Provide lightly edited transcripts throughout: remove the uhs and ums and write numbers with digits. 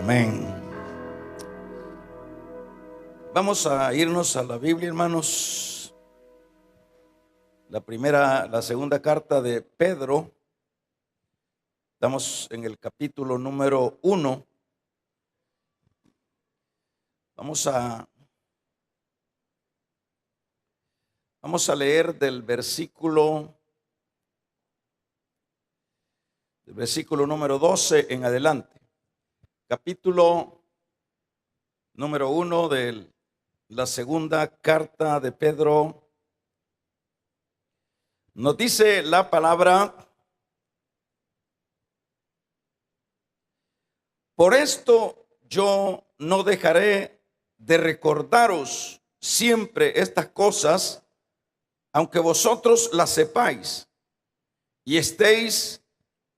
Amén. Vamos a irnos a la Biblia, hermanos. La segunda carta de Pedro. Estamos en el capítulo número 1. Vamos a leer del versículo número 12 en adelante. Capítulo número 1 de la segunda carta de Pedro. Nos dice la palabra: por esto yo no dejaré de recordaros siempre estas cosas, aunque vosotros las sepáis y estéis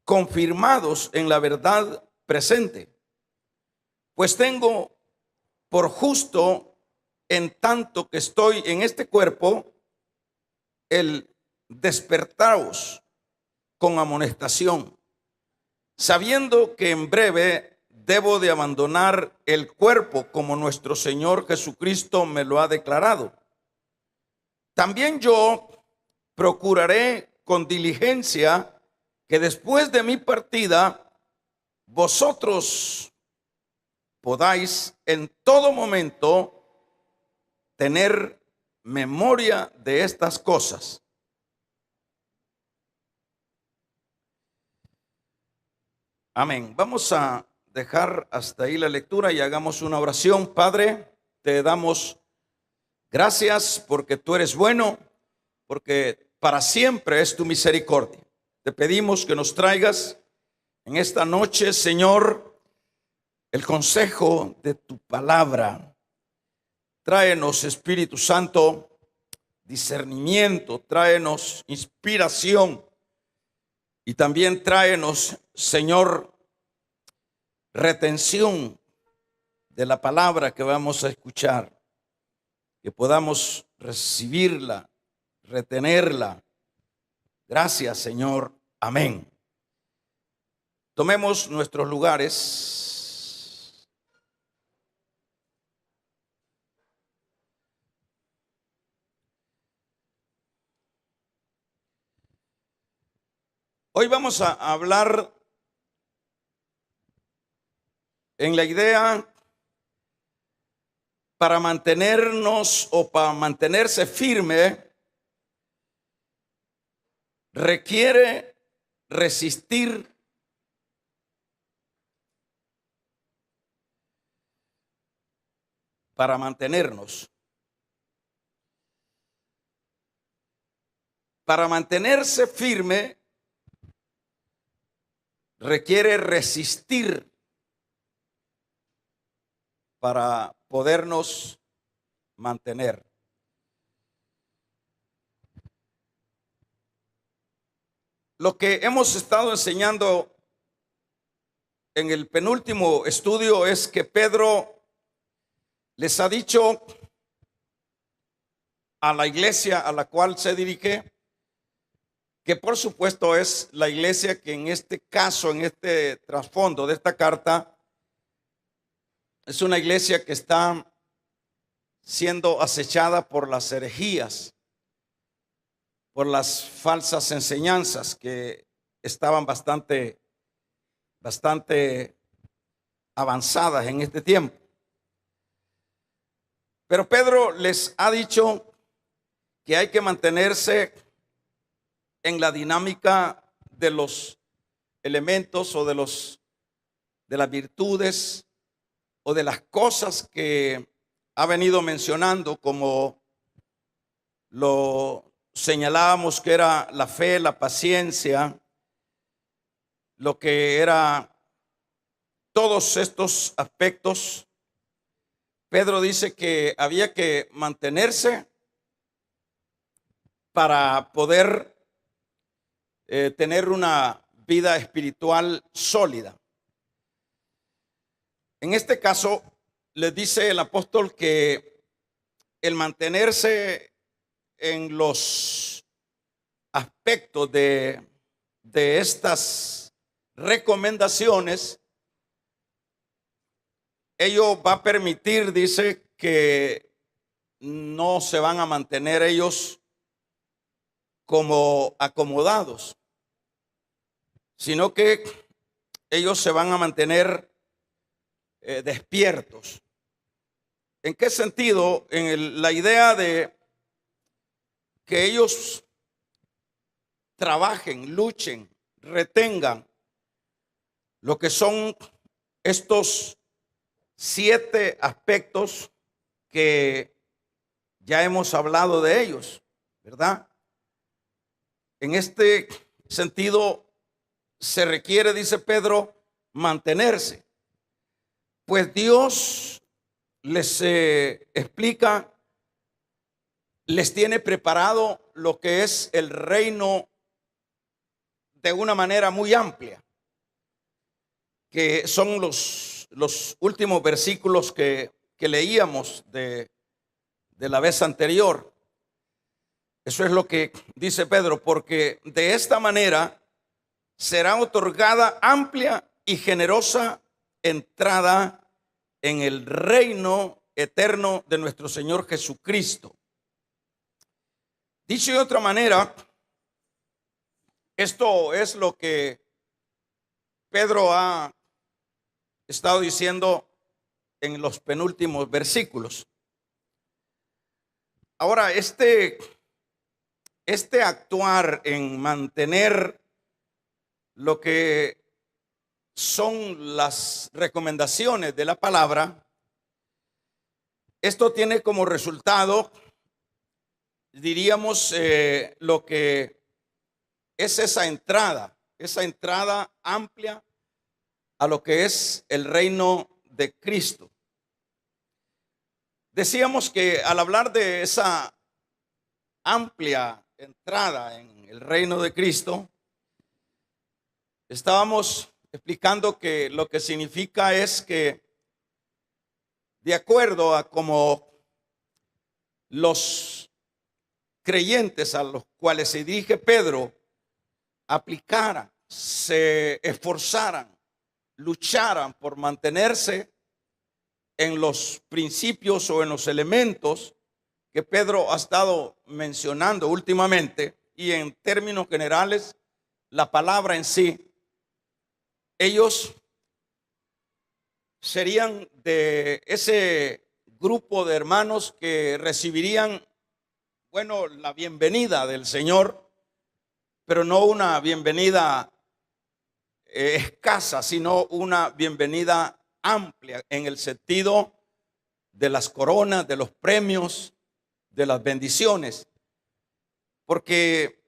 confirmados en la verdad presente. Pues tengo por justo, en tanto que estoy en este cuerpo, el despertaros con amonestación, sabiendo que en breve debo de abandonar el cuerpo, como nuestro Señor Jesucristo me lo ha declarado. También yo procuraré con diligencia que después de mi partida vosotros podáis en todo momento tener memoria de estas cosas. Amén. Vamos a dejar hasta ahí la lectura y hagamos una oración. Padre, te damos gracias porque tú eres bueno, porque para siempre es tu misericordia. Te pedimos que nos traigas en esta noche, Señor, el consejo de tu palabra. Tráenos, Espíritu Santo, discernimiento, tráenos inspiración y también tráenos, Señor, retención de la palabra que vamos a escuchar, que podamos recibirla, retenerla. Gracias, Señor. Amén. Tomemos nuestros lugares. Hoy vamos a hablar en la idea para mantenernos o para mantenerse firme requiere resistir para mantenernos. Para mantenerse firme requiere resistir para podernos mantener. Lo que hemos estado enseñando en el penúltimo estudio es que Pedro les ha dicho a la iglesia a la cual se dirige, que por supuesto es la iglesia que en este caso, en este trasfondo de esta carta, es una iglesia que está siendo acechada por las herejías, por las falsas enseñanzas que estaban bastante avanzadas en este tiempo. Pero Pedro les ha dicho que hay que mantenerse en la dinámica de los elementos o de las virtudes o de las cosas que ha venido mencionando, como lo señalábamos que era la fe, la paciencia, lo que era todos estos aspectos. Pedro dice que había que mantenerse para poder tener una vida espiritual sólida. En este caso, le dice el apóstol que el mantenerse en los aspectos de estas recomendaciones ello va a permitir, dice, que no se van a mantener ellos como acomodados, sino que ellos se van a mantener despiertos. ¿En qué sentido? La idea de que ellos trabajen, luchen, retengan lo que son estos 7 aspectos que ya hemos hablado de ellos, ¿verdad? En este sentido se requiere, dice Pedro, mantenerse, pues Dios les explica, les tiene preparado lo que es el reino de una manera muy amplia, que son los últimos versículos que leíamos de la vez anterior. Eso es lo que dice Pedro, porque de esta manera será otorgada amplia y generosa entrada en el reino eterno de nuestro Señor Jesucristo. Dicho de otra manera, esto es lo que Pedro ha estado diciendo en los penúltimos versículos. Ahora, este actuar en mantener lo que son las recomendaciones de la palabra, esto tiene como resultado, diríamos, lo que es esa entrada amplia a lo que es el reino de Cristo. Decíamos que al hablar de esa amplia entrada en el reino de Cristo, estábamos explicando que lo que significa es que, de acuerdo a como los creyentes a los cuales se dirige Pedro aplicaran, se esforzaran, lucharan por mantenerse en los principios o en los elementos que Pedro ha estado mencionando últimamente, y en términos generales la palabra en sí, ellos serían de ese grupo de hermanos que recibirían, bueno, la bienvenida del Señor, pero no una bienvenida escasa, sino una bienvenida amplia en el sentido de las coronas, de los premios, de las bendiciones, porque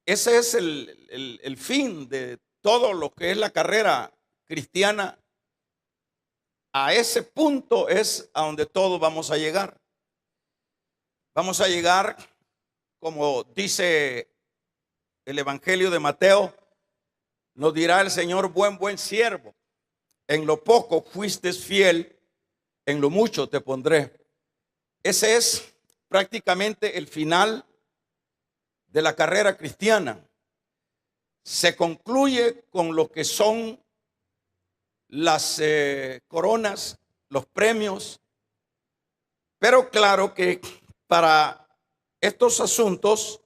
ese es el fin de todo lo que es la carrera cristiana. A ese punto es a donde todos vamos a llegar. Vamos a llegar, como dice el Evangelio de Mateo, nos dirá el Señor: buen siervo, en lo poco fuiste fiel, en lo mucho te pondré. Ese es prácticamente el final de la carrera cristiana. Se concluye con lo que son las coronas, los premios, pero claro que para estos asuntos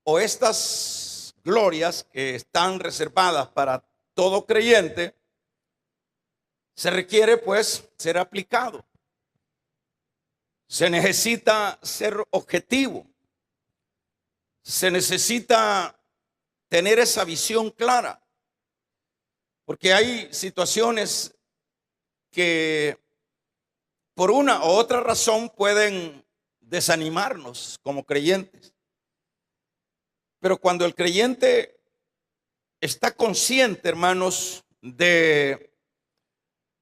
o estas glorias que están reservadas para todo creyente, se requiere pues ser aplicado. Se necesita ser objetivo. Se necesita tener esa visión clara. Porque hay situaciones que por una u otra razón pueden desanimarnos como creyentes. Pero cuando el creyente está consciente, hermanos, de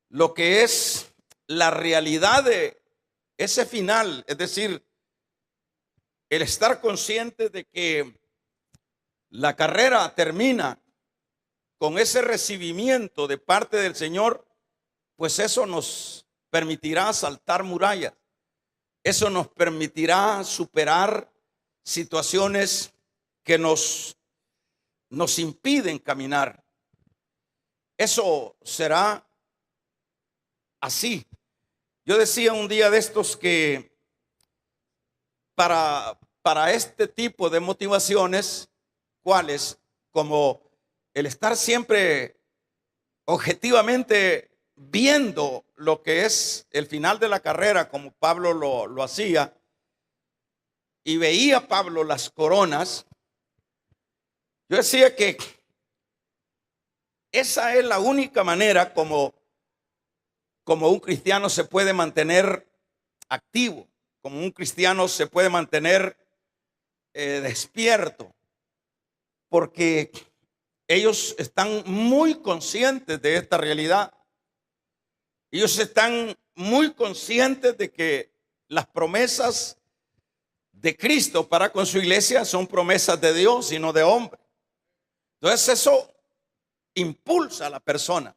lo que es la realidad de ese final, es decir, el estar consciente de que la carrera termina con ese recibimiento de parte del Señor, pues eso nos permitirá saltar murallas. Eso nos permitirá superar situaciones que nos impiden caminar. Eso será así. Yo decía un día de estos que para este tipo de motivaciones, ¿cuáles? Como el estar siempre objetivamente viendo lo que es el final de la carrera, como Pablo lo hacía, y veía Pablo las coronas. Yo decía que esa es la única manera como un cristiano se puede mantener activo, como un cristiano se puede mantener despierto, porque ellos están muy conscientes de esta realidad. Ellos están muy conscientes de que las promesas de Cristo para con su iglesia son promesas de Dios y no de hombre. Entonces eso impulsa a la persona.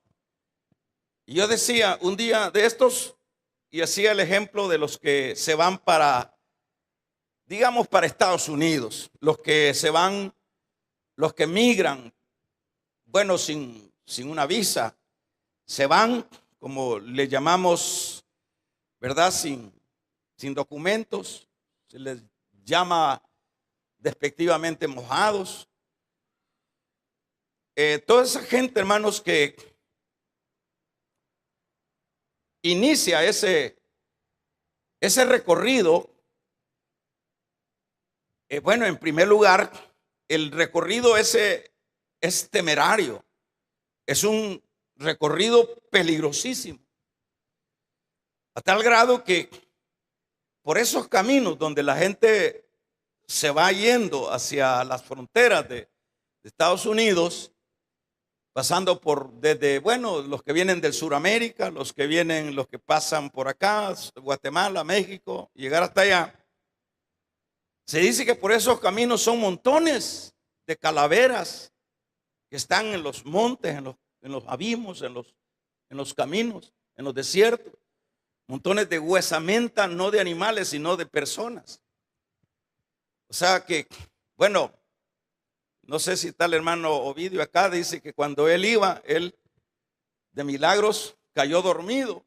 Y yo decía un día de estos, y hacía el ejemplo de los que se van para, digamos, para Estados Unidos, los que se van, los que migran, bueno, sin una visa, se van, como le llamamos, ¿verdad? Sin documentos, se les llama despectivamente mojados. Toda esa gente, hermanos, que inicia ese recorrido, bueno, en primer lugar, el recorrido ese es temerario, es un recorrido peligrosísimo, a tal grado que por esos caminos donde la gente se va yendo hacia las fronteras de Estados Unidos, pasando por desde, bueno, los que vienen del Suramérica, los que pasan por acá, Guatemala, México, llegar hasta allá. Se dice que por esos caminos son montones de calaveras que están en los montes, en los abismos, en los caminos, en los desiertos. Montones de huesamenta, no de animales, sino de personas. O sea que, bueno, no sé si está el hermano Ovidio acá, dice que cuando él iba, él de milagros cayó dormido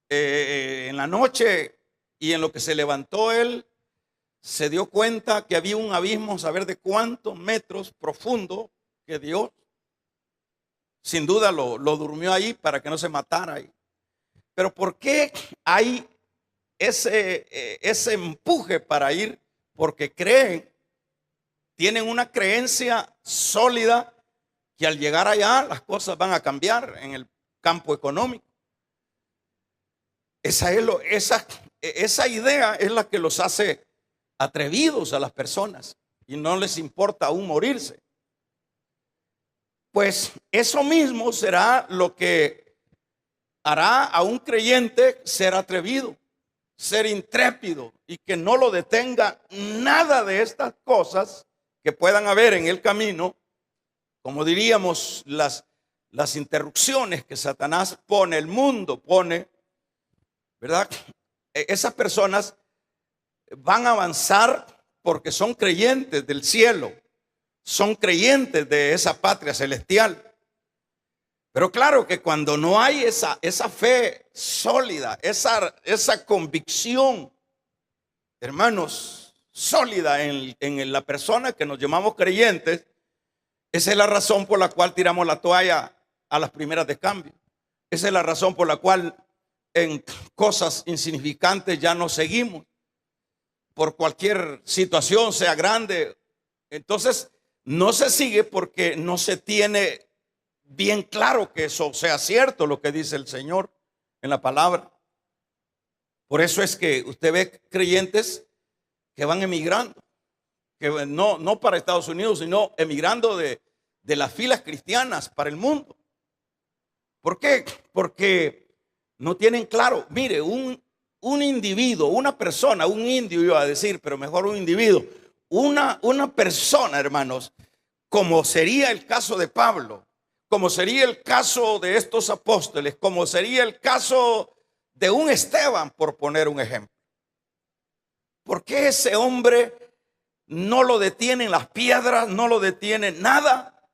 en la noche, y en lo que se levantó él se dio cuenta que había un abismo, saber de cuántos metros profundo, que Dios sin duda lo durmió ahí para que no se matara ahí. Pero ¿por qué hay ese empuje para ir? Porque tienen una creencia sólida que al llegar allá las cosas van a cambiar en el campo económico. Esa idea es la que los hace atrevidos a las personas y no les importa aún morirse. Pues eso mismo será lo que hará a un creyente ser atrevido, ser intrépido, y que no lo detenga nada de estas cosas que puedan haber en el camino, como diríamos, las interrupciones que Satanás pone, el mundo pone, ¿verdad? Esas personas van a avanzar porque son creyentes del cielo, son creyentes de esa patria celestial. Pero claro que cuando no hay esa fe sólida, esa convicción, hermanos, sólida en la persona que nos llamamos creyentes, esa es la razón por la cual tiramos la toalla a las primeras de cambio. Esa es la razón por la cual en cosas insignificantes ya no seguimos, por cualquier situación, sea grande. Entonces no se sigue porque no se tiene bien claro que eso sea cierto, lo que dice el Señor en la palabra. Por eso es que usted ve creyentes que van emigrando, que no para Estados Unidos, sino emigrando de las filas cristianas para el mundo. ¿Por qué? Porque no tienen claro. Mire, un individuo, una persona, un indio iba a decir, pero mejor un individuo, una persona, hermanos, como sería el caso de Pablo, como sería el caso de estos apóstoles, como sería el caso de un Esteban, por poner un ejemplo. ¿Por qué ese hombre no lo detienen las piedras, no lo detiene nada?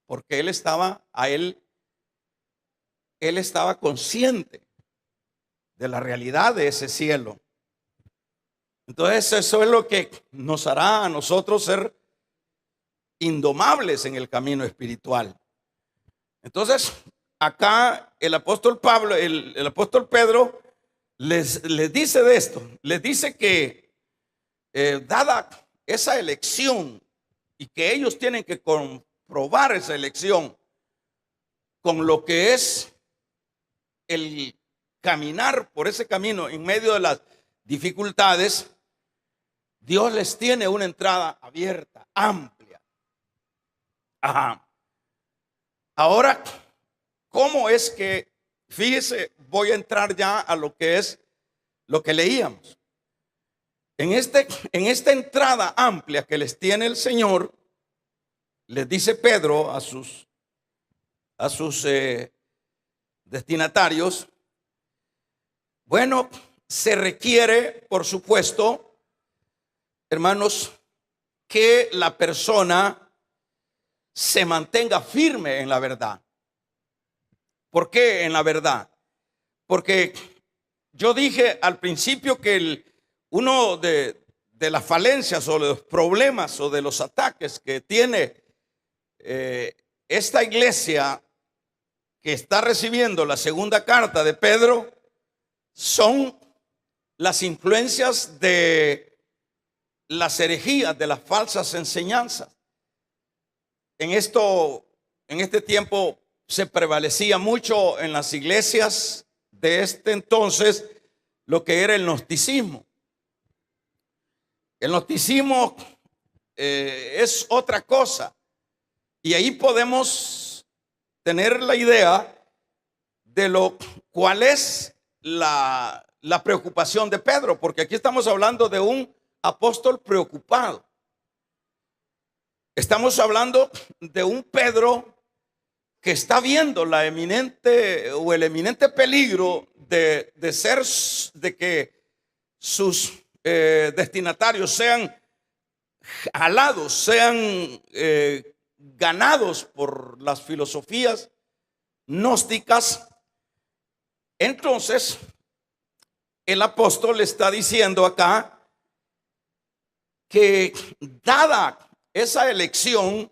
Porque él estaba, a él él estaba consciente de la realidad de ese cielo. Entonces eso es lo que nos hará a nosotros ser indomables en el camino espiritual. Entonces acá el apóstol Pablo, el apóstol Pedro les dice de esto, les dice que dada esa elección y que ellos tienen que comprobar esa elección con lo que es el caminar por ese camino en medio de las dificultades, Dios les tiene una entrada abierta, amplia. Ajá. Ahora, ¿cómo es que, fíjese, voy a entrar ya a lo que es lo que leíamos? En esta entrada amplia que les tiene el Señor, les dice Pedro a sus destinatarios, bueno, se requiere, por supuesto, hermanos, que la persona se mantenga firme en la verdad. ¿Por qué en la verdad? Porque yo dije al principio que uno de las falencias o de los problemas o de los ataques que tiene esta iglesia que está recibiendo la segunda carta de Pedro son las influencias de las herejías, de las falsas enseñanzas. En este tiempo se prevalecía mucho en las iglesias de este entonces lo que era el gnosticismo. El gnosticismo es otra cosa, y ahí podemos tener la idea de cuál es la preocupación de Pedro, porque aquí estamos hablando de un apóstol preocupado. Estamos hablando de un Pedro que está viendo el eminente peligro de que sus destinatarios sean jalados, sean ganados por las filosofías gnósticas. Entonces el apóstol está diciendo acá que dada esa elección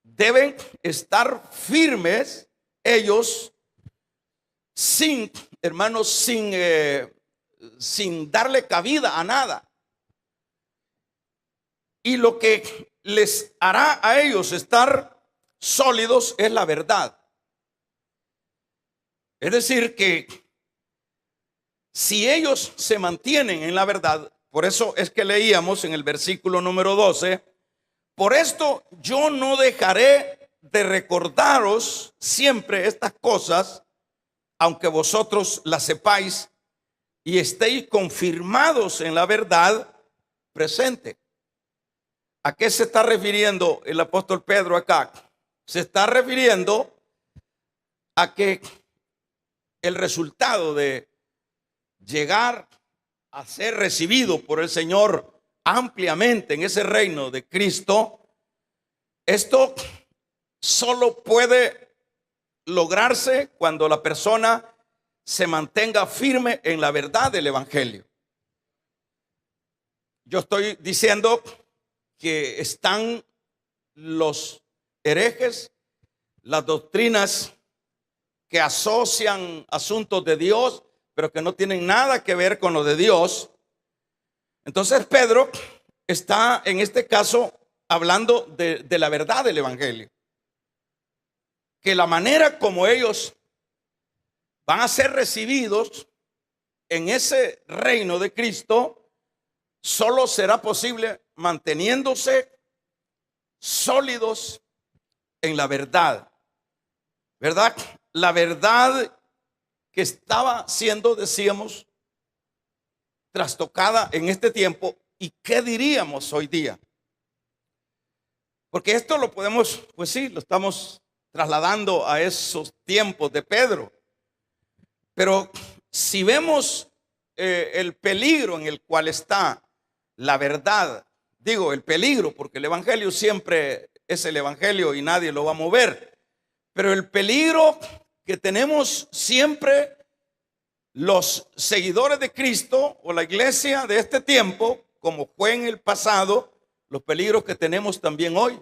deben estar firmes ellos sin darle cabida a nada. Y lo que les hará a ellos estar sólidos es la verdad. Es decir, que si ellos se mantienen en la verdad, por eso es que leíamos en el versículo número 12, por esto yo no dejaré de recordaros siempre estas cosas, aunque vosotros las sepáis y estéis confirmados en la verdad presente. ¿A qué se está refiriendo el apóstol Pedro acá? Se está refiriendo a que el resultado de llegar a ser recibido por el Señor ampliamente en ese reino de Cristo, esto solo puede lograrse cuando la persona se mantenga firme en la verdad del evangelio. Yo estoy diciendo que están los herejes, las doctrinas que asocian asuntos de Dios, pero que no tienen nada que ver con lo de Dios. Entonces Pedro está en este caso hablando de la verdad del evangelio, que la manera como ellos van a ser recibidos en ese reino de Cristo solo será posible manteniéndose sólidos en la verdad, ¿verdad? La verdad que estaba siendo, decíamos, trastocada en este tiempo. ¿Y qué diríamos hoy día? Porque esto lo podemos, pues sí, lo estamos trasladando a esos tiempos de Pedro. Pero si vemos el peligro en el cual está la verdad, digo el peligro porque el evangelio siempre es el evangelio y nadie lo va a mover, pero el peligro que tenemos siempre los seguidores de Cristo o la iglesia de este tiempo, como fue en el pasado, los peligros que tenemos también hoy.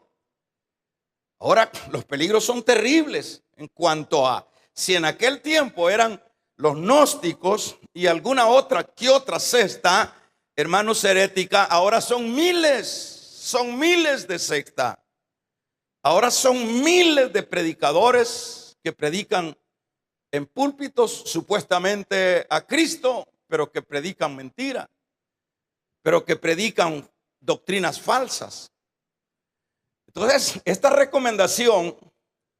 Ahora, los peligros son terribles en cuanto a si en aquel tiempo eran los gnósticos y alguna otra que otra secta, hermanos, herética, ahora son miles de sectas. Ahora son miles de predicadores que predican en púlpitos supuestamente a Cristo, pero que predican mentira, pero que predican doctrinas falsas. Entonces, esta recomendación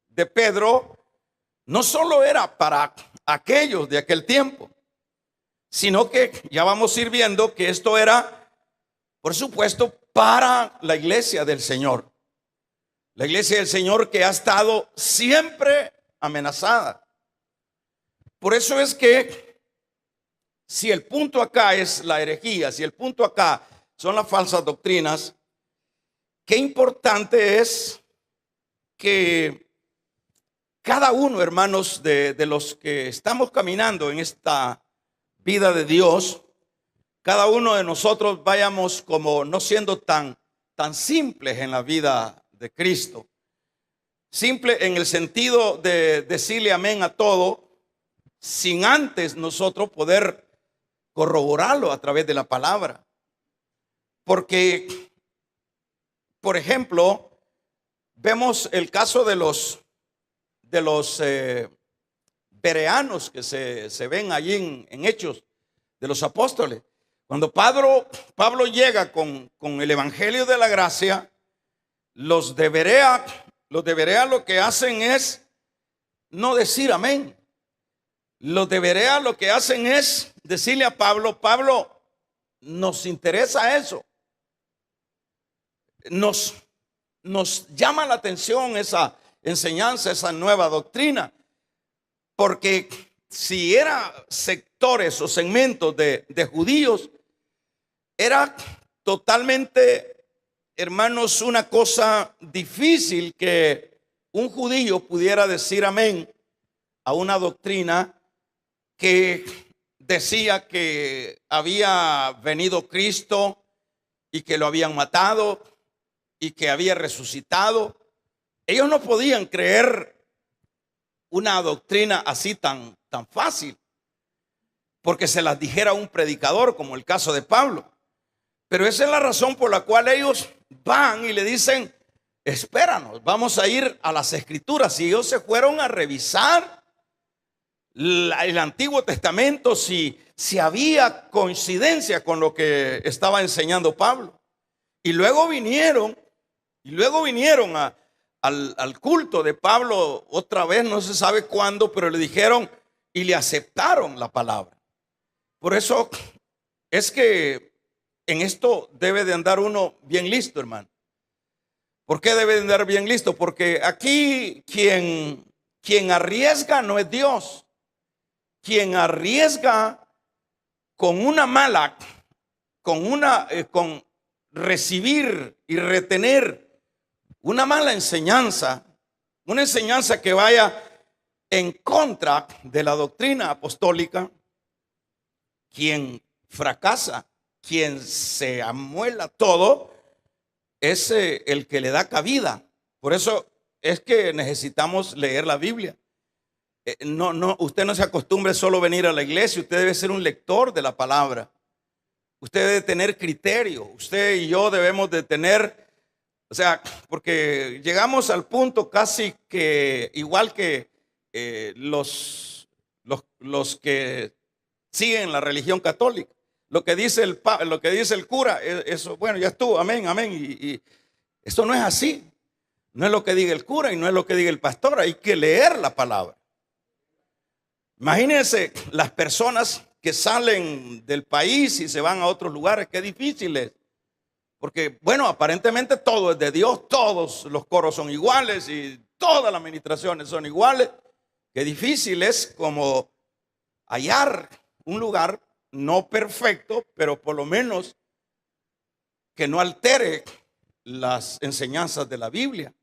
de Pedro no solo era para aquellos de aquel tiempo, sino que ya vamos a ir viendo que esto era, por supuesto, para la iglesia del Señor. La iglesia del Señor que ha estado siempre amenazada. Por eso es que si el punto acá es la herejía, si el punto acá son las falsas doctrinas, qué importante es que cada uno, hermanos, de los que estamos caminando en esta vida de Dios, cada uno de nosotros vayamos como no siendo tan simples en la vida de Cristo. Simple en el sentido de decirle amén a todo, sin antes nosotros poder corroborarlo a través de la palabra. Porque, por ejemplo, vemos el caso de los bereanos que se ven allí en Hechos de los Apóstoles. Cuando Pablo llega con el Evangelio de la Gracia, los de Berea lo que hacen es no decir amén. Los de Berea lo que hacen es decirle a Pablo, nos interesa eso. Nos llama la atención esa enseñanza, esa nueva doctrina. Porque si eran sectores o segmentos de judíos, era totalmente, hermanos, una cosa difícil que un judío pudiera decir amén a una doctrina que decía que había venido Cristo y que lo habían matado y que había resucitado. Ellos no podían creer una doctrina así tan fácil, porque se las dijera un predicador, como el caso de Pablo. Pero esa es la razón por la cual ellos van y le dicen, espéranos, vamos a ir a las Escrituras. Y ellos se fueron a revisar el Antiguo Testamento, si había coincidencia con lo que estaba enseñando Pablo. Y luego vinieron al culto de Pablo otra vez, no se sabe cuándo, pero le dijeron y le aceptaron la palabra. Por eso es que en esto debe de andar uno bien listo, hermano. ¿Por qué debe de andar bien listo? Porque aquí quien arriesga no es Dios. Quien arriesga con recibir y retener una mala enseñanza, una enseñanza que vaya en contra de la doctrina apostólica, quien fracasa, quien se amuela todo, es el que le da cabida. Por eso es que necesitamos leer la Biblia. Usted no se acostumbre solo a venir a la iglesia, usted debe ser un lector de la palabra. Usted debe tener criterio, usted y yo debemos de tener, o sea, porque llegamos al punto casi que igual que los que siguen la religión católica. Lo que dice el cura, eso, bueno, ya estuvo, amén, amén. Y esto no es así. No es lo que diga el cura y no es lo que diga el pastor. Hay que leer la palabra. Imagínense las personas que salen del país y se van a otros lugares. Qué difícil es. Porque, bueno, aparentemente todo es de Dios. Todos los coros son iguales y todas las administraciones son iguales. Qué difícil es como hallar un lugar no perfecto, pero por lo menos que no altere las enseñanzas de la Biblia.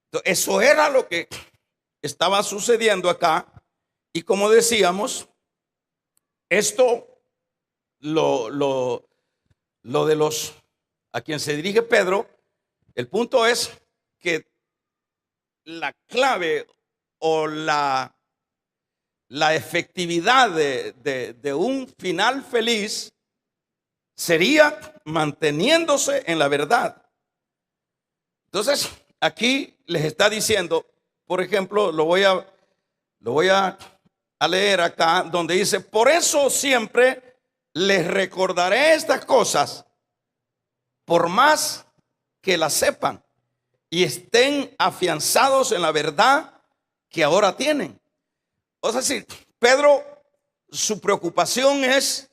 Entonces, eso era lo que estaba sucediendo acá. Y como decíamos, esto, lo de los a quien se dirige Pedro, el punto es que la clave o la efectividad de un final feliz sería manteniéndose en la verdad. Entonces, aquí les está diciendo, por ejemplo, lo voy a leer acá, donde dice: por eso siempre les recordaré estas cosas, por más que las sepan y estén afianzados en la verdad que ahora tienen. O sea, si Pedro, su preocupación es,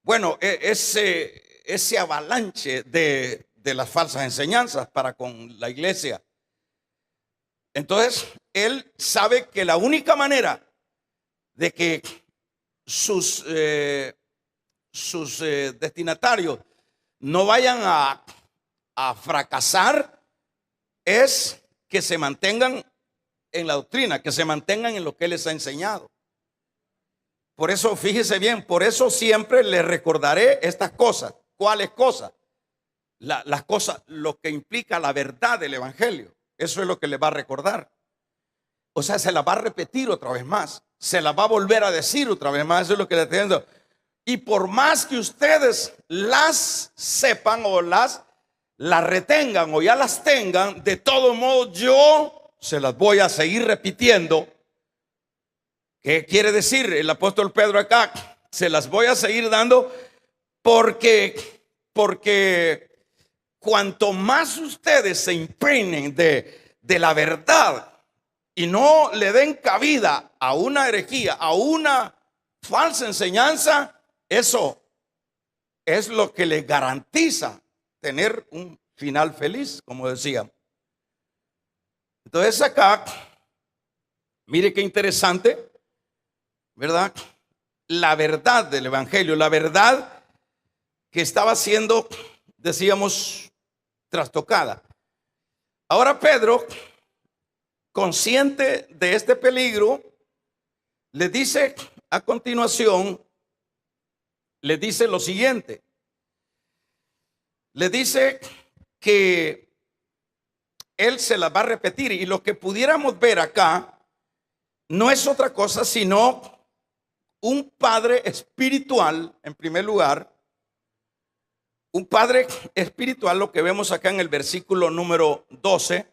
bueno, ese avalanche de las falsas enseñanzas para con la iglesia. Entonces, él sabe que la única manera de que sus destinatarios no vayan a fracasar es que se mantengan en la doctrina, que se mantengan en lo que él les ha enseñado. Por eso, fíjese bien, por eso siempre les recordaré estas cosas. ¿Cuáles cosas? Las cosas, lo que implica la verdad del evangelio. Eso es lo que les va a recordar. O sea, se la va a repetir otra vez más. Se la va a volver a decir otra vez más. Eso es lo que le estoy diciendo. Y por más que ustedes las sepan o las retengan o ya las tengan, de todo modo yo se las voy a seguir repitiendo. ¿Qué quiere decir el apóstol Pedro acá? Se las voy a seguir dando porque cuanto más ustedes se impregnen de la verdad y no le den cabida a una herejía, a una falsa enseñanza, eso es lo que les garantiza tener un final feliz, como decíamos. Entonces acá, mire qué interesante, ¿verdad? La verdad del evangelio, la verdad que estaba siendo, decíamos, trastocada. Ahora Pedro, consciente de este peligro, le dice a continuación, le dice lo siguiente. Le dice que él se las va a repetir, y lo que pudiéramos ver acá no es otra cosa sino un padre espiritual, en primer lugar, un padre espiritual, lo que vemos acá en el versículo número 12.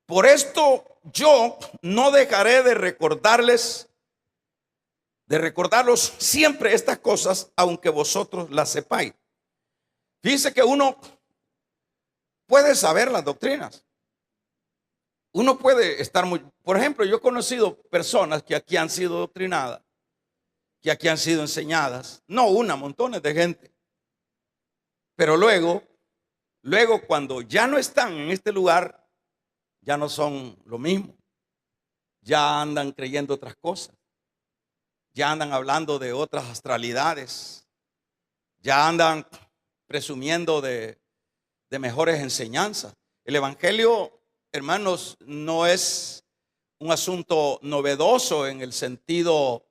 Por esto yo no dejaré de recordarlos siempre estas cosas, aunque vosotros las sepáis. Dice que uno puede saber las doctrinas. Uno puede estar muy... Por ejemplo, yo he conocido personas que aquí han sido doctrinadas, que aquí han sido enseñadas. No una, montones de gente. Pero luego cuando ya no están en este lugar, ya no son lo mismo. Ya andan creyendo otras cosas. Ya andan hablando de otras astralidades. Ya andan presumiendo de mejores enseñanzas. El evangelio, hermanos, no es un asunto novedoso en el sentido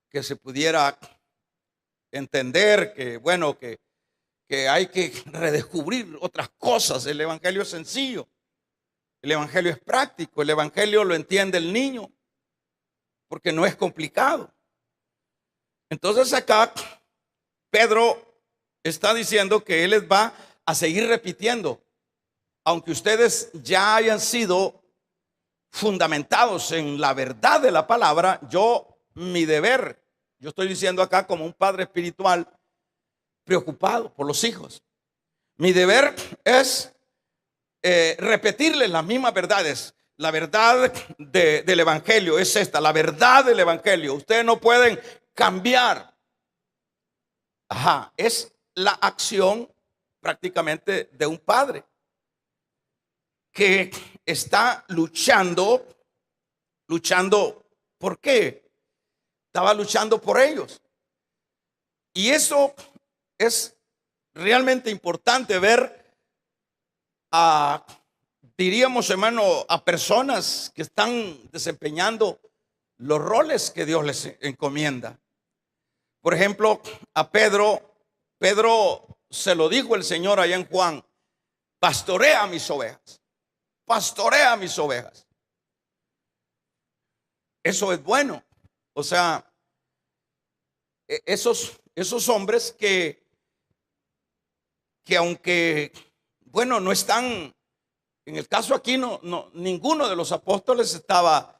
que se pudiera entender que, bueno, que hay que redescubrir otras cosas. El evangelio es sencillo. El evangelio es práctico. El evangelio lo entiende el niño porque no es complicado. Entonces acá Pedro está diciendo que él les va a seguir repitiendo, aunque ustedes ya hayan sido fundamentados en la verdad de la palabra. Mi deber, yo estoy diciendo acá como un padre espiritual preocupado por los hijos, mi deber es repetirles las mismas verdades. La verdad del evangelio es esta, la verdad del evangelio. Ustedes no pueden cambiar. Es la acción prácticamente de un padre que está luchando. ¿Por qué? Estaba luchando por ellos. Y eso es realmente importante ver diríamos, hermano, a personas que están desempeñando los roles que Dios les encomienda. Por ejemplo, a Pedro se lo dijo el Señor allá en Juan: pastorea mis ovejas, pastorea mis ovejas. Eso es bueno. O sea, esos hombres que aunque, bueno, no están, en el caso aquí, ninguno de los apóstoles estaba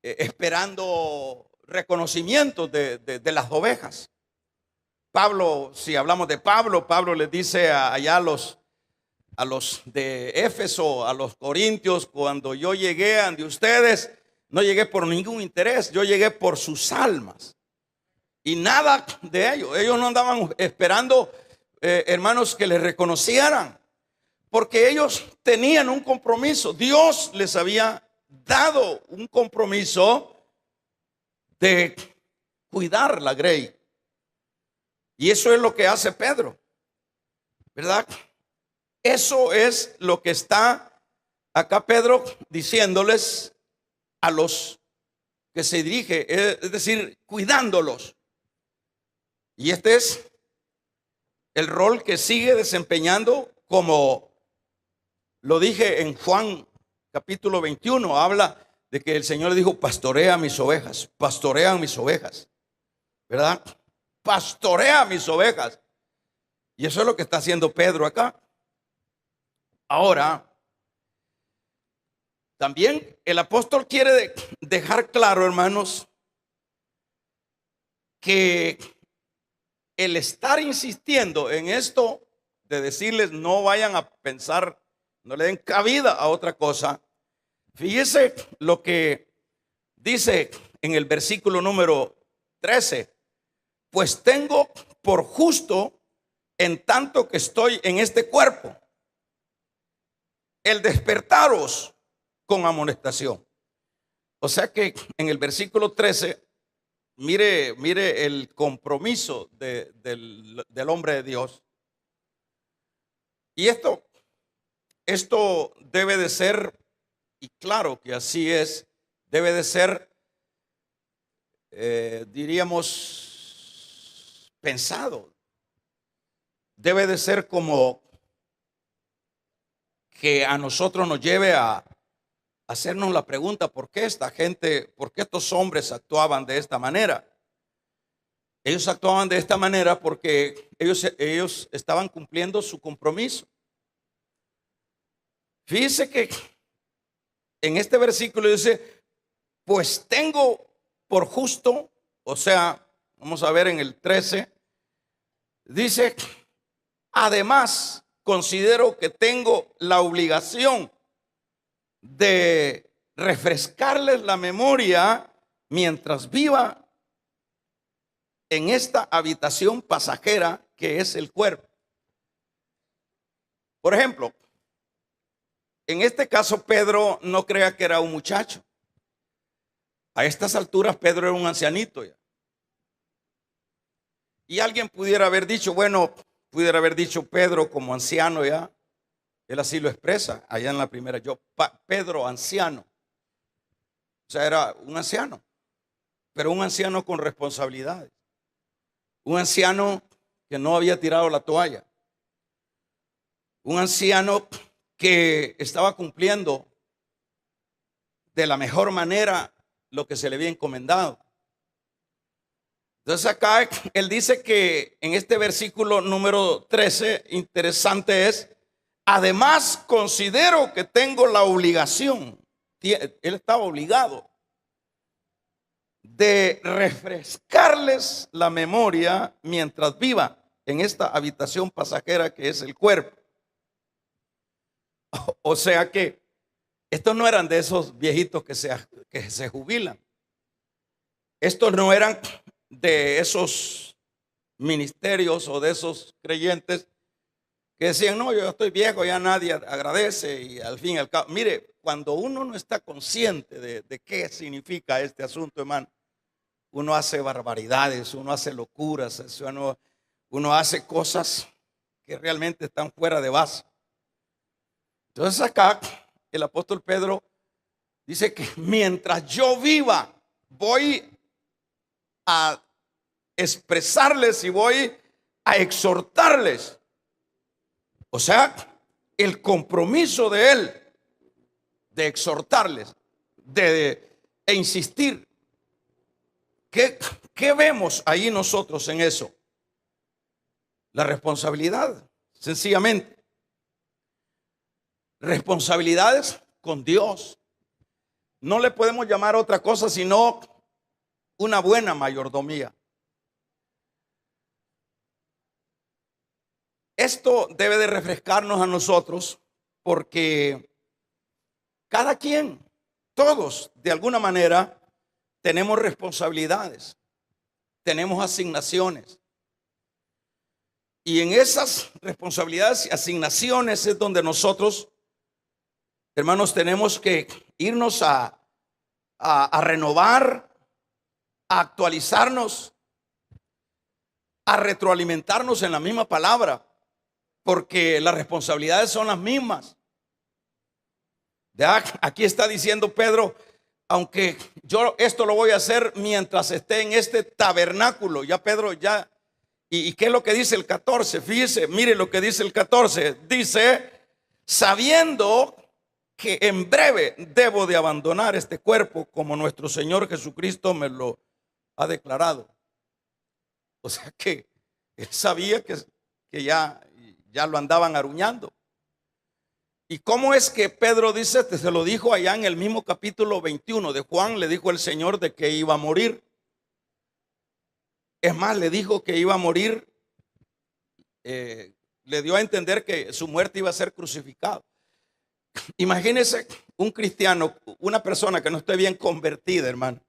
esperando reconocimiento de las ovejas. Pablo, si hablamos de Pablo, Pablo les dice allá a los de Éfeso, a los corintios: cuando yo llegué ante ustedes, no llegué por ningún interés, yo llegué por sus almas. Y nada de ellos no andaban esperando, hermanos, que les reconocieran, porque ellos tenían un compromiso. Dios les había dado un compromiso de cuidar la grey. Y eso es lo que hace Pedro, ¿verdad? Eso es lo que está acá Pedro diciéndoles a los que se dirige, es decir, cuidándolos. Y este es el rol que sigue desempeñando, como lo dije en Juan capítulo 21, habla de que el Señor le dijo: pastorea mis ovejas, pastorea mis ovejas, ¿verdad? Pastorea mis ovejas. Y eso es lo que está haciendo Pedro acá. Ahora, también el apóstol quiere dejar claro, hermanos, que el estar insistiendo en esto de decirles no vayan a pensar, no le den cabida a otra cosa. Fíjese lo que dice en el versículo número 13: pues tengo por justo, en tanto que estoy en este cuerpo, el despertaros con amonestación. O sea que en el versículo 13, mire el compromiso del hombre de Dios. Y esto debe de ser, y claro que así es, debe de ser, diríamos, pensado. Debe de ser como que a nosotros nos lleve a hacernos la pregunta: ¿por qué esta gente, por qué estos hombres actuaban de esta manera? Ellos actuaban de esta manera porque ellos estaban cumpliendo su compromiso. Fíjese que en este versículo dice: pues tengo por justo, o sea, vamos a ver en el 13, dice: además considero que tengo la obligación de refrescarles la memoria mientras viva en esta habitación pasajera que es el cuerpo. Por ejemplo, en este caso Pedro no crea que era un muchacho. A estas alturas Pedro era un ancianito ya. Y alguien pudiera haber dicho, Pedro como anciano ya. Él así lo expresa allá en la primera, Pedro anciano. O sea, era un anciano, pero un anciano con responsabilidades. Un anciano que no había tirado la toalla. Un anciano que estaba cumpliendo de la mejor manera lo que se le había encomendado. Entonces acá él dice que en este versículo número 13, interesante es: además considero que tengo la obligación. Él estaba obligado de refrescarles la memoria mientras viva en esta habitación pasajera que es el cuerpo. O sea que estos no eran de esos viejitos que se jubilan. Estos no eran de esos ministerios o de esos creyentes que decían: no, yo estoy viejo, ya nadie agradece. Y al fin y al cabo, mire, cuando uno no está consciente de qué significa este asunto, hermano, uno hace barbaridades, uno hace locuras, uno hace cosas que realmente están fuera de base. Entonces acá el apóstol Pedro dice que mientras yo viva, voy a expresarles y voy a exhortarles. O sea, el compromiso de él de exhortarles, e insistir. ¿Qué vemos ahí nosotros en eso? La responsabilidad, sencillamente. Responsabilidades con Dios. No le podemos llamar otra cosa sino una buena mayordomía. Esto debe de refrescarnos a nosotros porque cada quien, todos, de alguna manera, tenemos responsabilidades, tenemos asignaciones. Y en esas responsabilidades y asignaciones es donde nosotros, hermanos, tenemos que irnos a renovar, a actualizarnos, a retroalimentarnos en la misma palabra, porque las responsabilidades son las mismas. Ya, aquí está diciendo Pedro, aunque yo esto lo voy a hacer mientras esté en este tabernáculo. Ya Pedro ya, ¿y qué es lo que dice el 14? Fíjese, mire lo que dice el 14. Dice, sabiendo que en breve debo de abandonar este cuerpo como nuestro Señor Jesucristo me lo ha declarado. O sea que él sabía que ya lo andaban aruñando. ¿Y cómo es que Pedro dice? Se lo dijo allá en el mismo capítulo 21 de Juan. Le dijo el Señor de que iba a morir. Es más, le dijo que iba a morir. Le dio a entender que su muerte iba a ser crucificado. Imagínese un cristiano, una persona que no esté bien convertida, hermano,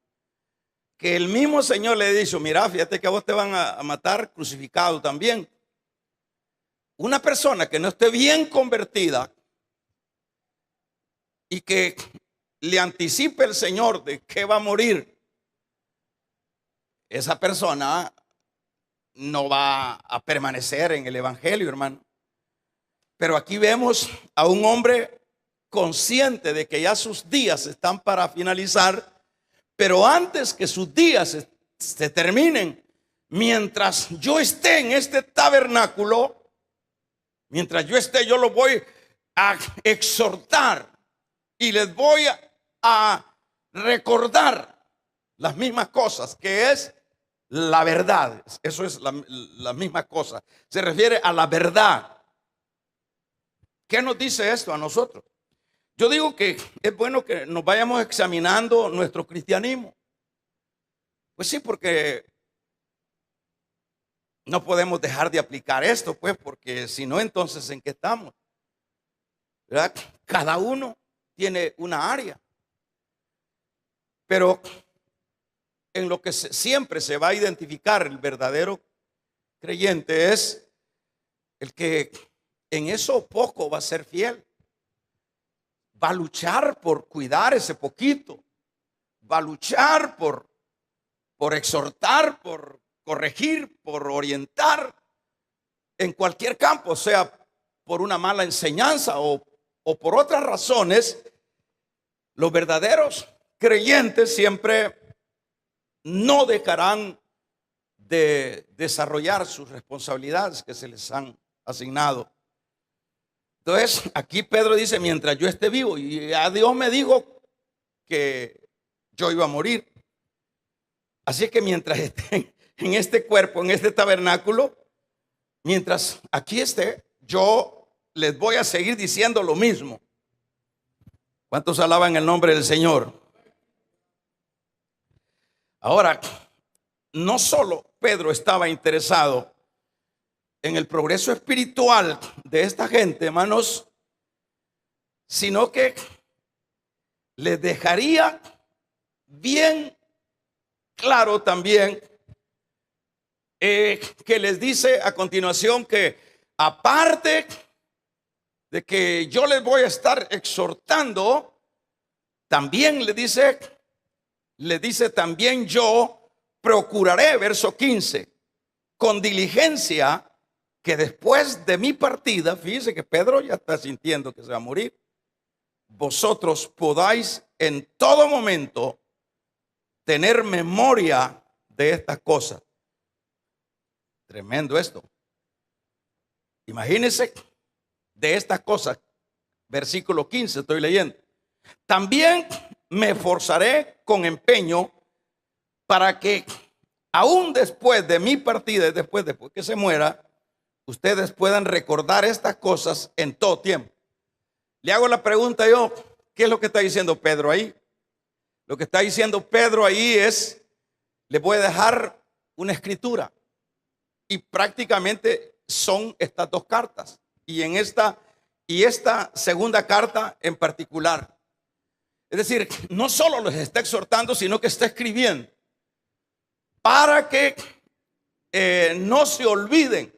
que el mismo Señor le dijo, mira, fíjate que a vos te van a matar crucificado también. Una persona que no esté bien convertida y que le anticipe el Señor de que va a morir, esa persona no va a permanecer en el evangelio, hermano. Pero aquí vemos a un hombre consciente de que ya sus días están para finalizar, pero antes que sus días se terminen, mientras yo esté en este tabernáculo, mientras yo esté, yo lo voy a exhortar y les voy a recordar las mismas cosas, que es la verdad. Eso es la misma cosa. Se refiere a la verdad. ¿Qué nos dice esto a nosotros? Yo digo que es bueno que nos vayamos examinando nuestro cristianismo. Pues sí, porque no podemos dejar de aplicar esto, pues, porque si no, entonces ¿en qué estamos? ¿Verdad? Cada uno tiene una área. Pero en lo que siempre se va a identificar el verdadero creyente es el que en eso poco va a ser fiel. Va a luchar por cuidar ese poquito. Va a luchar por exhortar, por corregir, por orientar en cualquier campo, sea por una mala enseñanza o por otras razones. Los verdaderos creyentes siempre no dejarán de desarrollar sus responsabilidades que se les han asignado. Entonces, aquí Pedro dice, mientras yo esté vivo, y a Dios me dijo que yo iba a morir. Así que mientras esté en este cuerpo, en este tabernáculo, mientras aquí esté, yo les voy a seguir diciendo lo mismo. ¿Cuántos alaban el nombre del Señor? Ahora, no solo Pedro estaba interesado en el progreso espiritual de esta gente, hermanos, sino que les dejaría bien claro también que les dice a continuación que aparte de que yo les voy a estar exhortando, también le dice también yo procuraré, verso 15, con diligencia, que después de mi partida, fíjese que Pedro ya está sintiendo que se va a morir, vosotros podáis en todo momento tener memoria de estas cosas. Tremendo esto. Imagínense de estas cosas. Versículo 15 estoy leyendo. También me esforzaré con empeño para que aún después de mi partida, después que se muera, ustedes puedan recordar estas cosas en todo tiempo. Le hago la pregunta yo, ¿qué es lo que está diciendo Pedro ahí? Lo que está diciendo Pedro ahí es, le voy a dejar una escritura. Y prácticamente son estas dos cartas. Y esta segunda carta en particular. Es decir, no solo los está exhortando, sino que está escribiendo para que no se olviden.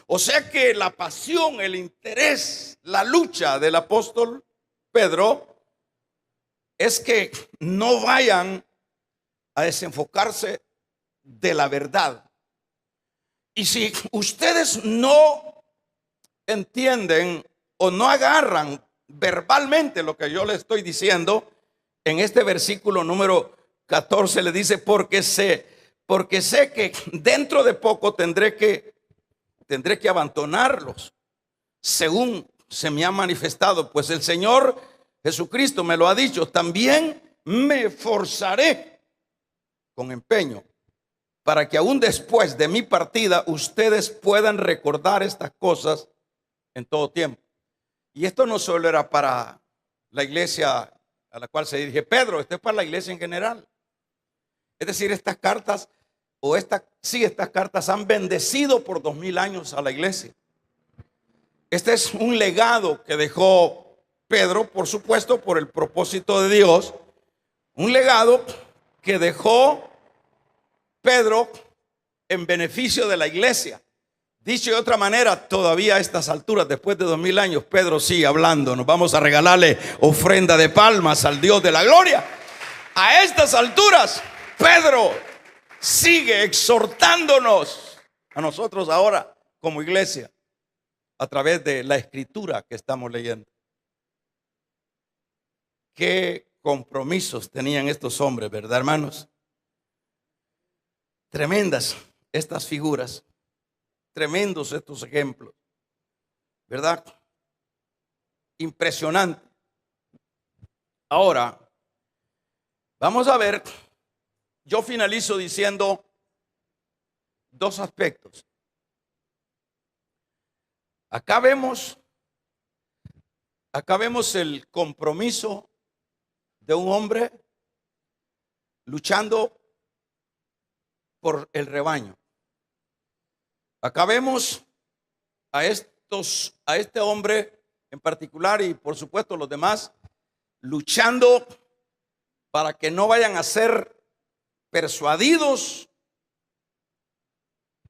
O sea que la pasión, el interés, la lucha del apóstol Pedro es que no vayan a desenfocarse de la verdad. Y si ustedes no entienden o no agarran verbalmente lo que yo le estoy diciendo, en este versículo número 14 le dice, porque sé que dentro de poco tendré que abandonarlos, según se me ha manifestado, pues el Señor Jesucristo me lo ha dicho. También me esforzaré con empeño para que aún después de mi partida ustedes puedan recordar estas cosas en todo tiempo. Y esto no solo era para la iglesia a la cual se dirige Pedro, esto es para la iglesia en general. Es decir, estas cartas estas cartas han bendecido por 2000 años a la iglesia. Este es un legado que dejó Pedro, por supuesto, por el propósito de Dios. Un legado que dejó Pedro en beneficio de la iglesia. Dicho de otra manera, todavía a estas alturas, después de 2000 años, Pedro sigue hablando. Nos vamos a regalarle ofrenda de palmas al Dios de la gloria. A estas alturas, Pedro sigue exhortándonos a nosotros ahora como iglesia a través de la escritura que estamos leyendo. Qué compromisos tenían estos hombres, ¿verdad, hermanos? Tremendas estas figuras, tremendos estos ejemplos, ¿verdad? Impresionante. Ahora, vamos a ver, yo finalizo diciendo dos aspectos. Acá vemos el compromiso de un hombre luchando por el rebaño. Acá vemos a este hombre en particular y por supuesto los demás luchando para que no vayan a ser persuadidos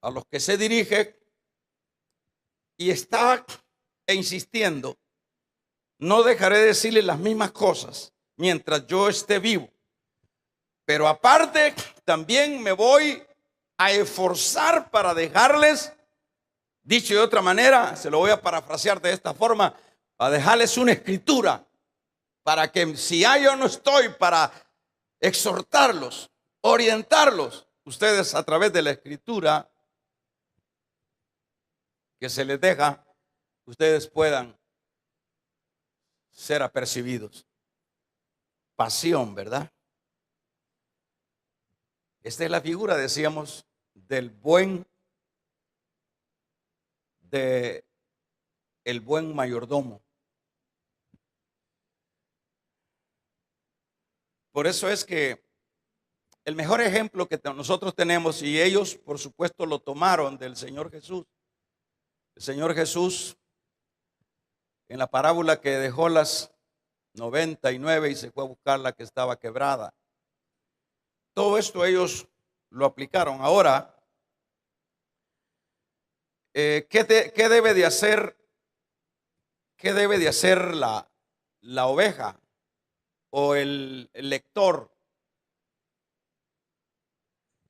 a los que se dirige, y está insistiendo: no dejaré de decirles las mismas cosas mientras yo esté vivo, pero aparte también me voy a esforzar para dejarles, dicho de otra manera, se lo voy a parafrasear de esta forma, a dejarles una escritura para que si yo no estoy para exhortarlos, orientarlos, ustedes a través de la escritura que se les deja, ustedes puedan ser apercibidos. Pasión, ¿verdad? Esta es la figura, decíamos, el buen mayordomo. Por eso es que el mejor ejemplo que nosotros tenemos, y ellos por supuesto lo tomaron del Señor Jesús. El Señor Jesús, en la parábola que dejó las 99 y se fue a buscar la que estaba quebrada. Todo esto ellos lo aplicaron. Ahora, ¿qué debe de hacer? ¿Qué debe de hacer la oveja o el lector?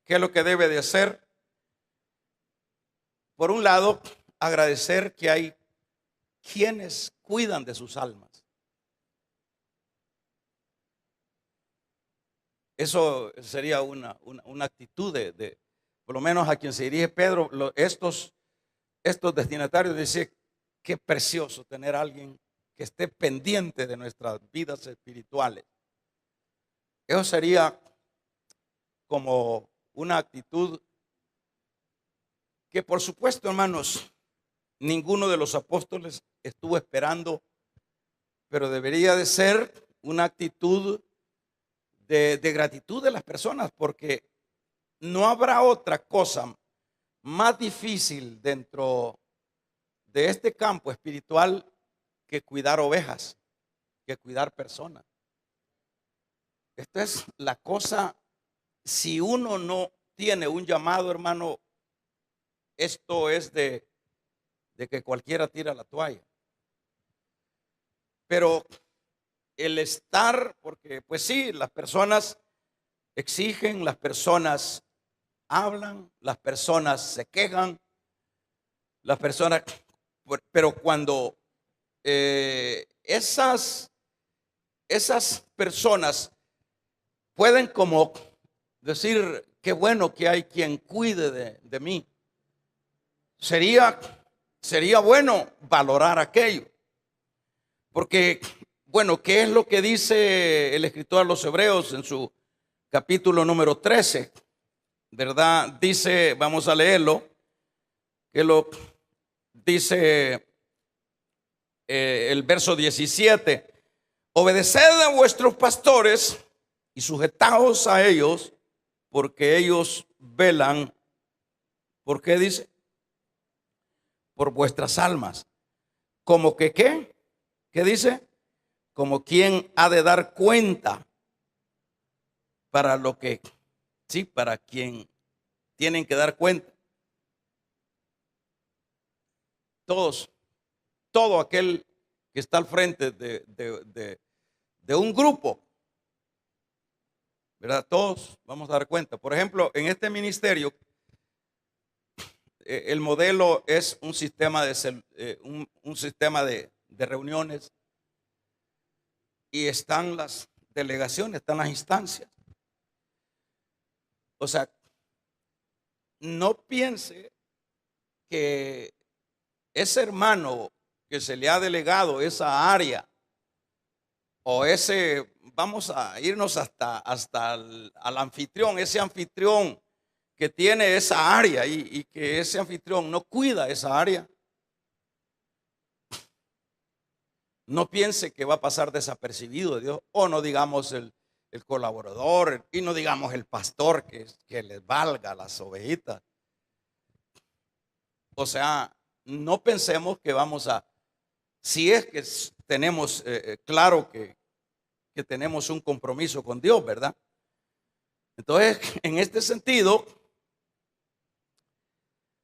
¿Qué es lo que debe de hacer? Por un lado, agradecer que hay quienes cuidan de sus almas. Eso sería una actitud por lo menos a quien se dirige Pedro, estos destinatarios, dice, qué precioso tener a alguien que esté pendiente de nuestras vidas espirituales. Eso sería como una actitud que, por supuesto, hermanos, ninguno de los apóstoles estuvo esperando, pero debería de ser una actitud de gratitud de las personas, porque no habrá otra cosa más difícil dentro de este campo espiritual que cuidar ovejas, que cuidar personas. Esta es la cosa, si uno no tiene un llamado, hermano, esto es de que cualquiera tira la toalla. Pero el estar, porque pues sí, las personas exigen, las personas hablan, las personas se quejan, las personas, pero cuando esas personas pueden como decir, qué bueno que hay quien cuide de mí, sería bueno valorar aquello. Porque, bueno, ¿qué es lo que dice el escritor a los Hebreos en su capítulo número 13? ¿Verdad? Dice, vamos a leerlo, que lo dice el verso 17. Obedeced a vuestros pastores y sujetaos a ellos, porque ellos velan, ¿por qué dice? Por vuestras almas. Como que, ¿qué? ¿Qué dice? Como quien ha de dar cuenta para lo que, sí, para quien tienen que dar cuenta. Todo aquel que está al frente de un grupo, ¿verdad? Todos vamos a dar cuenta. Por ejemplo, en este ministerio, el modelo es un sistema un sistema de reuniones, y están las delegaciones, están las instancias. O sea, no piense que ese hermano que se le ha delegado esa área, o vamos a irnos hasta al anfitrión, ese anfitrión que tiene esa área y que ese anfitrión no cuida esa área, no piense que va a pasar desapercibido de Dios, o no digamos el colaborador, y no digamos el pastor que les valga las ovejitas. O sea, no pensemos que vamos a, si es que tenemos claro que tenemos un compromiso con Dios, ¿verdad? Entonces, en este sentido,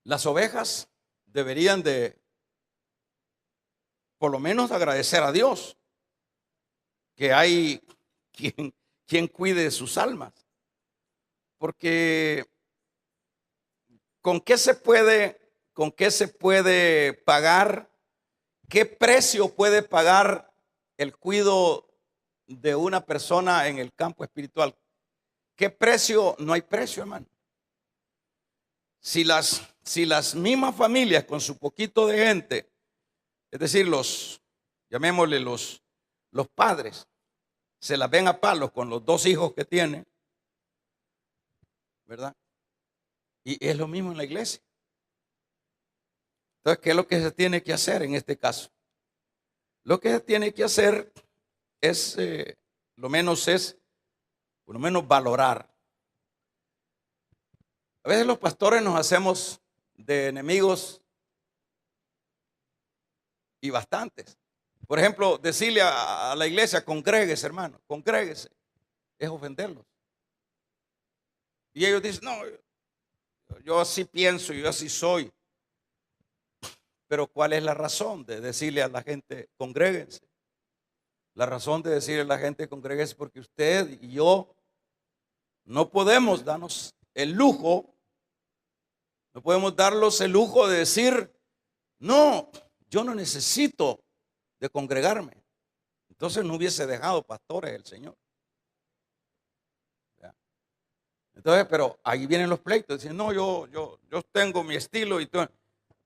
las ovejas deberían de, por lo menos, agradecer a Dios que hay quien cuide de sus almas. Porque ¿con qué se puede pagar? ¿Qué precio puede pagar el cuidado de una persona en el campo espiritual? ¿Qué precio? No hay precio, hermano. Si las mismas familias con su poquito de gente, es decir, llamémosle los padres, se las ven a palos con los 2 hijos que tienen, ¿verdad? Y es lo mismo en la iglesia. Entonces, ¿qué es lo que se tiene que hacer en este caso? Lo que se tiene que hacer es, por lo menos valorar. A veces los pastores nos hacemos de enemigos, y bastantes. Por ejemplo, decirle a la iglesia, congréguese, hermano, congréguese, es ofenderlos. Y ellos dicen, no, yo así pienso, yo así soy. Pero ¿cuál es la razón de decirle a la gente, congréguense? La razón de decirle a la gente, congréguense, porque usted y yo no podemos darnos el lujo, no podemos darnos el lujo de decir, no, yo no necesito de congregarme. Entonces no hubiese dejado pastores el Señor. Entonces, pero ahí vienen los pleitos. Dicen, no, yo tengo mi estilo y todo.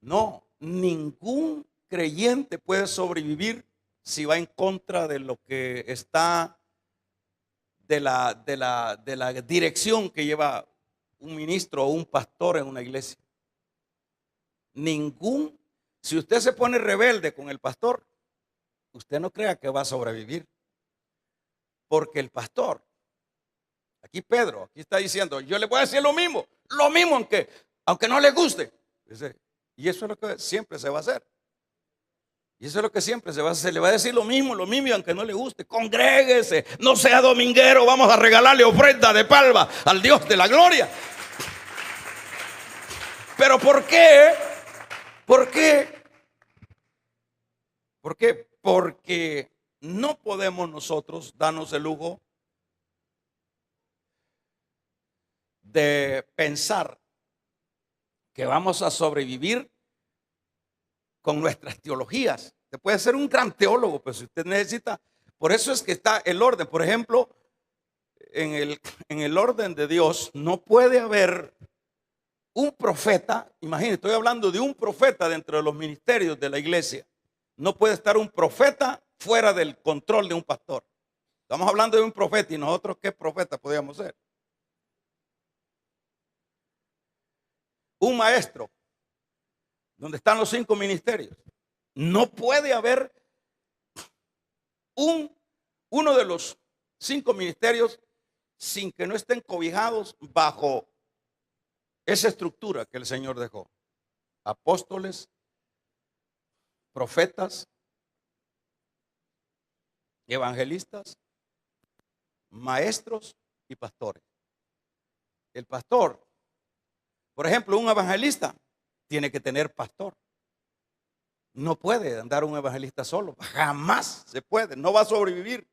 No, ningún creyente puede sobrevivir si va en contra de lo que está de la dirección que lleva un ministro o un pastor en una iglesia. Si usted se pone rebelde con el pastor, usted no crea que va a sobrevivir. Porque el pastor, aquí Pedro, aquí está diciendo, yo le voy a decir lo mismo aunque no le guste. Y eso es lo que siempre se va a hacer. Y eso es lo que siempre se va a hacer. Se le va a decir lo mismo, y aunque no le guste. Congréguese, no sea dominguero, vamos a regalarle ofrenda de palma al Dios de la gloria. ¿Pero por qué? ¿Por qué? ¿Por qué? Porque no podemos nosotros darnos el lujo de pensar que vamos a sobrevivir con nuestras teologías. Usted puede ser un gran teólogo, pero si usted necesita, por eso es que está el orden. Por ejemplo, en el orden de Dios no puede haber un profeta. Imagínense, estoy hablando de un profeta dentro de los ministerios de la iglesia. No puede estar un profeta fuera del control de un pastor. Estamos hablando de un profeta, y nosotros, ¿qué profeta podríamos ser? Un maestro, donde están los 5 ministerios. No puede haber uno de los 5 ministerios sin que no estén cobijados bajo esa estructura que el Señor dejó. Apóstoles, profetas, evangelistas, maestros y pastores. El pastor, por ejemplo, un evangelista tiene que tener pastor. No puede andar un evangelista solo, jamás se puede, no va a sobrevivir.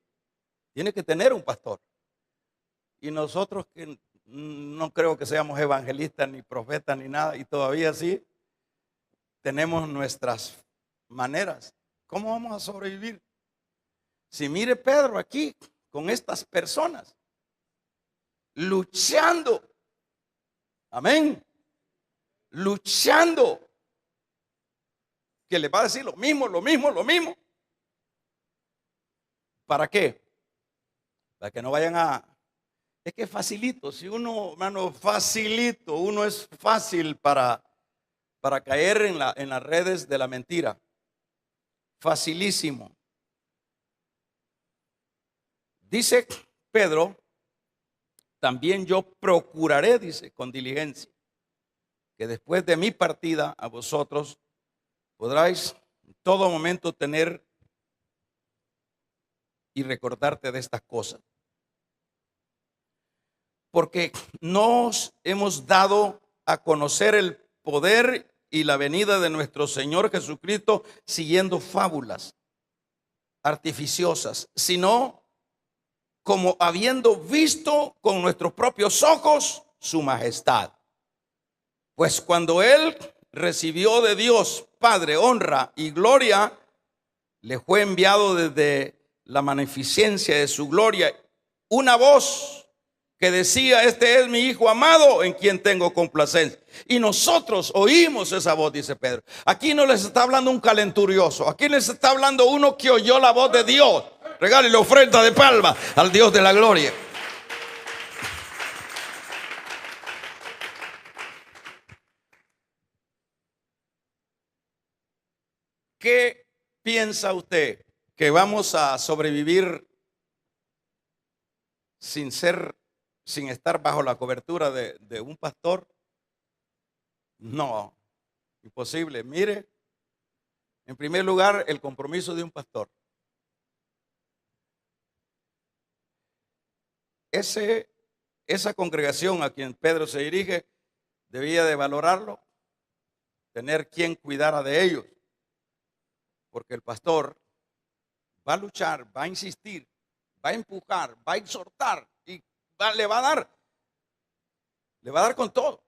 Tiene que tener un pastor. Y nosotros, que no creo que seamos evangelistas ni profetas ni nada, y todavía sí tenemos nuestras maneras. ¿Cómo vamos a sobrevivir? Si mire Pedro aquí con estas personas luchando, amén, luchando, que le va a decir lo mismo. ¿Para qué? Para que no vayan a... Es que facilito, si uno, hermano, facilito, uno es fácil para caer en las redes de la mentira. Facilísimo. Dice Pedro, también yo procuraré, dice, con diligencia, que después de mi partida a vosotros podráis en todo momento tener y recordarte de estas cosas. Porque nos hemos dado a conocer el poder y la venida de nuestro Señor Jesucristo siguiendo fábulas artificiosas, sino como habiendo visto con nuestros propios ojos su majestad. Pues cuando Él recibió de Dios Padre honra y gloria, le fue enviado desde la magnificencia de su gloria una voz que decía: este es mi Hijo amado en quien tengo complacencia. Y nosotros oímos esa voz, dice Pedro. Aquí no les está hablando un calenturioso, aquí les está hablando uno que oyó la voz de Dios. Regálele ofrenda de palma al Dios de la gloria. ¿Qué piensa usted? ¿Que vamos a sobrevivir sin estar bajo la cobertura de un pastor? No, imposible. Mire, en primer lugar, el compromiso de un pastor. Esa congregación a quien Pedro se dirige debía de valorarlo, tener quien cuidara de ellos, porque el pastor va a luchar, va a insistir, va a empujar, va a exhortar y le va a dar con todo.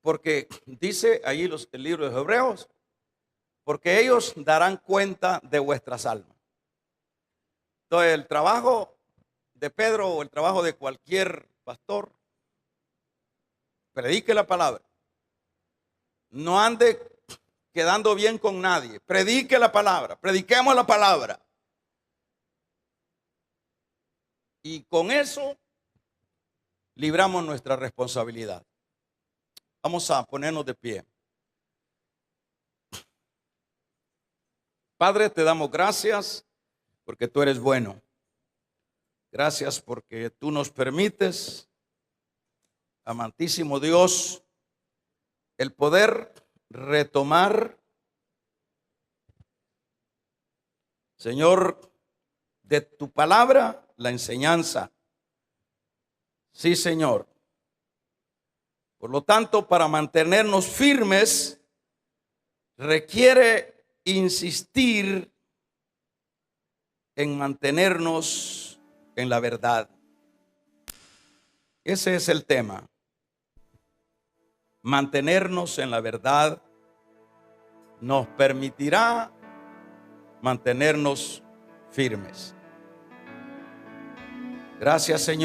Porque dice ahí el libro de Hebreos, porque ellos darán cuenta de vuestras almas. Entonces el trabajo de Pedro o el trabajo de cualquier pastor, predique la palabra. No ande quedando bien con nadie. Predique la palabra, prediquemos la palabra. Y con eso libramos nuestra responsabilidad. Vamos a ponernos de pie. Padre, te damos gracias porque tú eres bueno. Gracias porque tú nos permites, amantísimo Dios, el poder retomar, Señor, de tu palabra la enseñanza. Sí, Señor. Por lo tanto, para mantenernos firmes, requiere insistir en mantenernos en la verdad. Ese es el tema. Mantenernos en la verdad nos permitirá mantenernos firmes. Gracias, Señor.